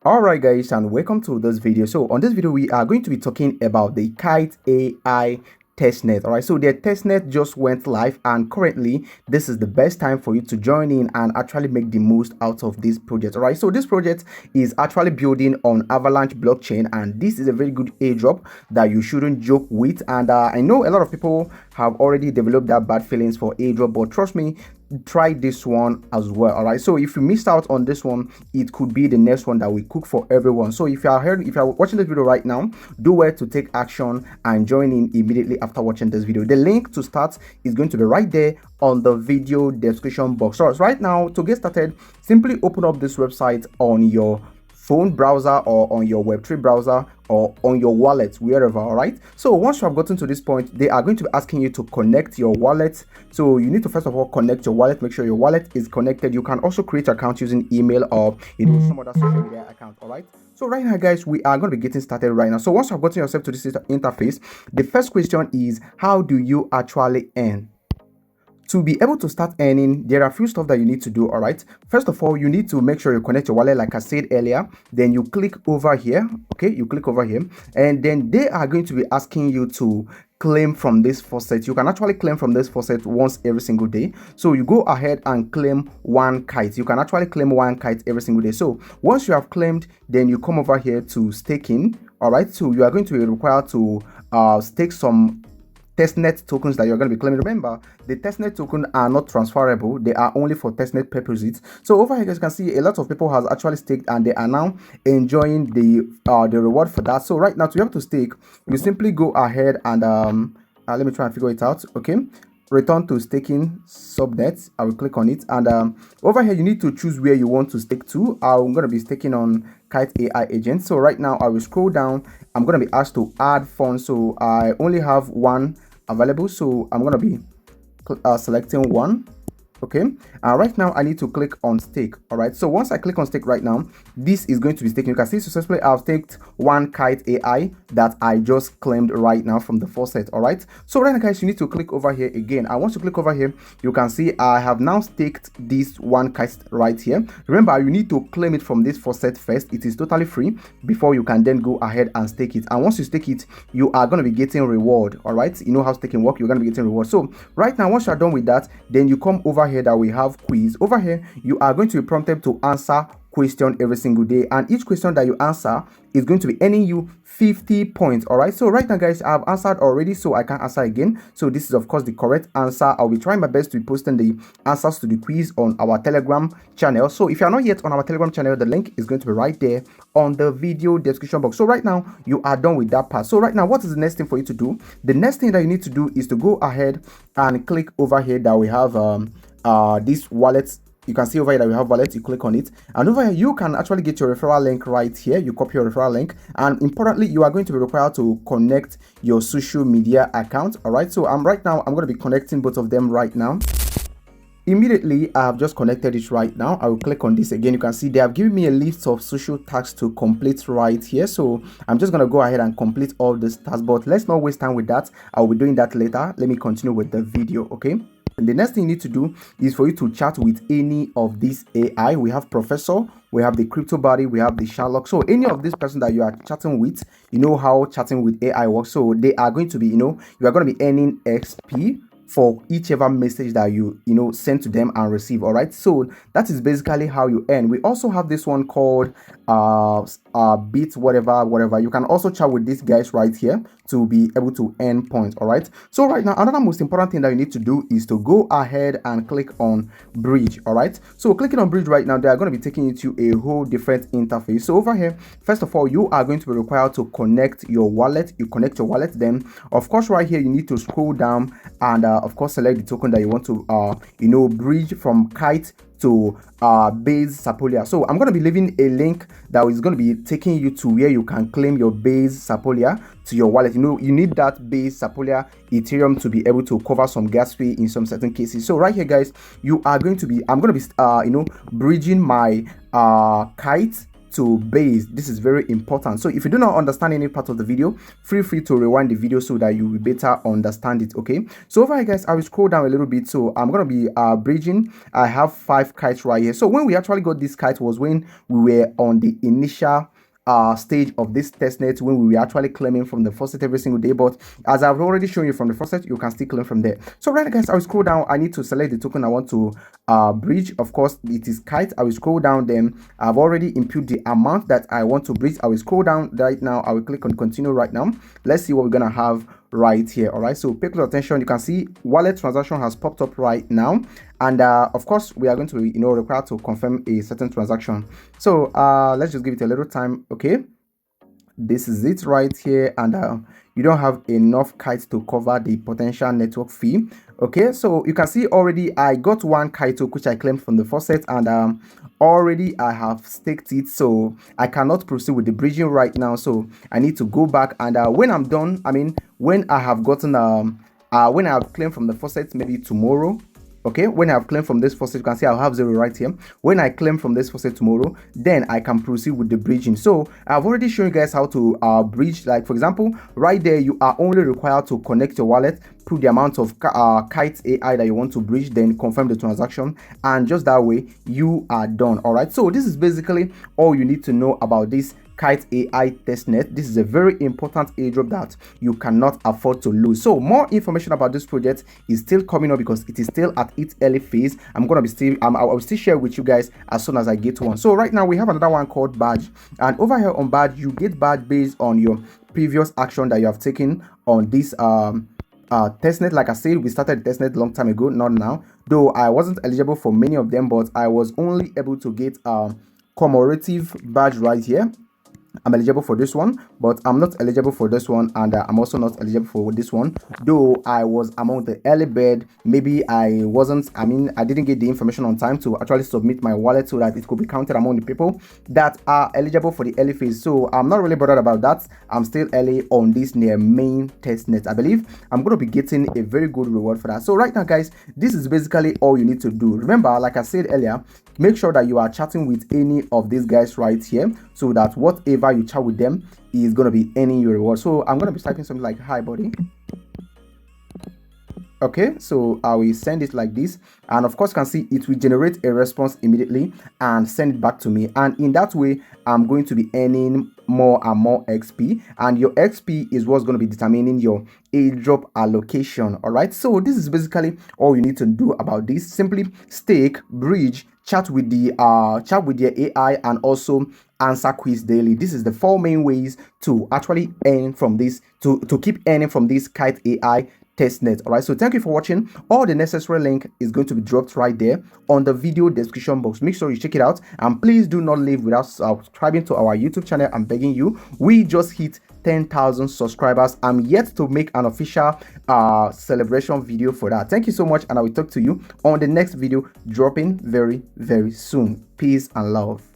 Alright guys, and welcome to this video. So on this video we are going to be talking about the Kite AI testnet. Alright, so their testnet just went live, and currently this is the best time for you to join in and actually make the most out of this project. Alright, so this project is actually building on Avalanche blockchain, and this is a very good airdrop that you shouldn't joke with. And I know a lot of people have already developed that bad feelings for airdrop, but trust me, try this one as well. All right, so if you missed out on this one, it could be the next one that we cook for everyone. So if you are watching this video right now, do well to take action and join in immediately after watching this video. The link to start is going to be right there on the video description box. So right now, to get started, simply open up this website on your phone browser or on your Web3 browser or on your wallet, wherever. All right, so once you have gotten to this point, they are going to be asking you to connect your wallet. So you need to first of all connect your wallet, make sure your wallet is connected. You can also create an account using email or some other social media account. All right, so right now guys, we are going to be getting started right now. So once you have gotten yourself to this interface, the first question is, how do you actually earn? To be able to start earning, there are a few stuff that you need to do. All right, first of all, you need to make sure you connect your wallet like I said earlier. Then you click over here. Okay, you click over here, and then they are going to be asking you to claim from this faucet. You can actually claim from this faucet once every single day. So you go ahead and claim one kite. You can actually claim one kite every single day. So once you have claimed, then you come over here to staking. All right, so you are going to be required to stake some testnet tokens that you're going to be claiming. Remember, the testnet token are not transferable, they are only for testnet purposes. So over here, as you can see, a lot of people has actually staked and they are now enjoying the reward for that. So right now, to be able to stake, you simply go ahead and let me try and figure it out. Okay, return to staking subnet. I will click on it, and over here you need to choose where you want to stake to. I'm going to be staking on Kite AI agent. So right now I will scroll down. I'm going to be asked to add funds, so I only have one available, so I'm going to be selecting one. Okay, right now I need to click on stake. All right, so once I click on stake right now, this is going to be staking. You can see successfully I've staked one Kite AI that I just claimed right now from the faucet. All right, so right now guys, you need to click over here again. And once you click over here, you can see I have now staked this one kite right here. Remember, you need to claim it from this faucet first. It is totally free before you can then go ahead and stake it. And once you stake it, you are going to be getting reward. All right, you know how staking works, you're going to be getting reward. So right now, once you're done with that, then you come over here that we have quiz. Over here you are going to be prompted to answer question every single day, and each question that you answer is going to be earning you 50 points. All right, so right now guys, I've answered already, so I can't answer again. So this is of course the correct answer. I'll be trying my best to be posting the answers to the quiz on our Telegram channel. So if you're not yet on our Telegram channel, the link is going to be right there on the video description box. So right now you are done with that part. So right now, what is the next thing for you to do? The next thing that you need to do is to go ahead and click over here that we have this wallet. You can see over here that we have wallet. You click on it, and over here you can actually get your referral link right here. You copy your referral link, and importantly, you are going to be required to connect your social media account. All right, so right now I'm going to be connecting both of them right now. Immediately, I have just connected it right now. I will click on this again. You can see they have given me a list of social tasks to complete right here. So I'm just going to go ahead and complete all these tasks, but let's not waste time with that. I'll be doing that later. Let me continue with the video. Okay, and the next thing you need to do is for you to chat with any of these AI. We have Professor, we have the Crypto Body, we have the Sherlock. So any of this person that you are chatting with, you know how chatting with AI works. So they are going to be, you are going to be earning XP for whichever message that you send to them and receive. All right, so that is basically how you earn. We also have this one called bit whatever. You can also chat with these guys right here to be able to earn points. All right, so right now another most important thing that you need to do is to go ahead and click on bridge. All right, so clicking on bridge right now, they are going to be taking you to a whole different interface. So over here, first of all, you are going to be required to connect your wallet. You connect your wallet, then of course right here you need to scroll down and of course select the token that you want to bridge from Kite to base Sapolia. So I'm going to be leaving a link that is going to be taking you to where you can claim your base Sapolia to your wallet. You need that base Sapolia Ethereum to be able to cover some gas fee in some certain cases. So right here guys, I'm going to be bridging my Kite to base. This is very important. So if you do not understand any part of the video, feel free to rewind the video so that you will better understand it. Okay, so over here guys, I will scroll down a little bit. So I'm gonna be bridging. I have 5 kites right here. So when we actually got this kite was when we were on the initial stage of this testnet, when we were actually claiming from the faucet every single day. But as I've already shown you from the faucet, you can still claim from there. So right now guys, I will scroll down. I need to select the token I want to bridge. Of course it is kite. I will scroll down. Then I've already input the amount that I want to bridge. I will scroll down right now. I will click on continue right now. Let's see what we're gonna have right here. All right, so pay close attention. You can see wallet transaction has popped up right now, and of course we are going to be required to confirm a certain transaction. So let's just give it a little time. Okay, this is it right here, and you don't have enough kites to cover the potential network fee. Okay, so you can see already I got 1 kite which I claimed from the faucet, and already I have staked it, so I cannot proceed with the bridging right now. So I need to go back, and when I'm done, I mean when I have gotten when I have claimed from the faucet, maybe tomorrow. Okay, when I have claimed from this faucet, you can see I'll have 0 right here. When I claim from this faucet tomorrow, then I can proceed with the bridging. So I've already shown you guys how to bridge. Like for example, right there, you are only required to connect your wallet, put the amount of Kite AI that you want to bridge, then confirm the transaction, and just that way you are done. All right, so this is basically all you need to know about this Kite AI testnet. This is a very important airdrop that you cannot afford to lose. So more information about this project is still coming up because it is still at its early phase. I will still share with you guys as soon as I get one. So right now we have another one called badge, and over here on badge you get badge based on your previous action that you have taken on this testnet. Like I said, we started the testnet long time ago, not now, though I wasn't eligible for many of them, but I was only able to get commemorative badge right here. I'm eligible for this one, but I'm not eligible for this one, and I'm also not eligible for this one, though I was among the early bird. Maybe I wasn't, I mean I didn't get the information on time to actually submit my wallet so that it could be counted among the people that are eligible for the early phase. So I'm not really bothered about that. I'm still early on this near main testnet. I believe I'm going to be getting a very good reward for that. So right now guys, this is basically all you need to do. Remember, like I said earlier, make sure that you are chatting with any of these guys right here, so that whatever you chat with them is going to be earning your reward. So I'm going to be typing something like hi buddy. Okay, so I will send it like this, and of course you can see it will generate a response immediately and send it back to me, and in that way I'm going to be earning more and more XP, and your XP is what's going to be determining your airdrop allocation. All right, so this is basically all you need to do about this. Simply stake, bridge, chat with the AI, and also answer quiz daily. This is the 4 main ways to actually earn from this, to keep earning from this Kite AI testnet. All right, so thank you for watching. All the necessary link is going to be dropped right there on the video description box. Make sure you check it out, and please do not leave without subscribing to our YouTube channel. I'm begging you. We just hit 10,000 subscribers. I'm yet to make an official celebration video for that. Thank you so much, and I will talk to you on the next video dropping very soon. Peace and love.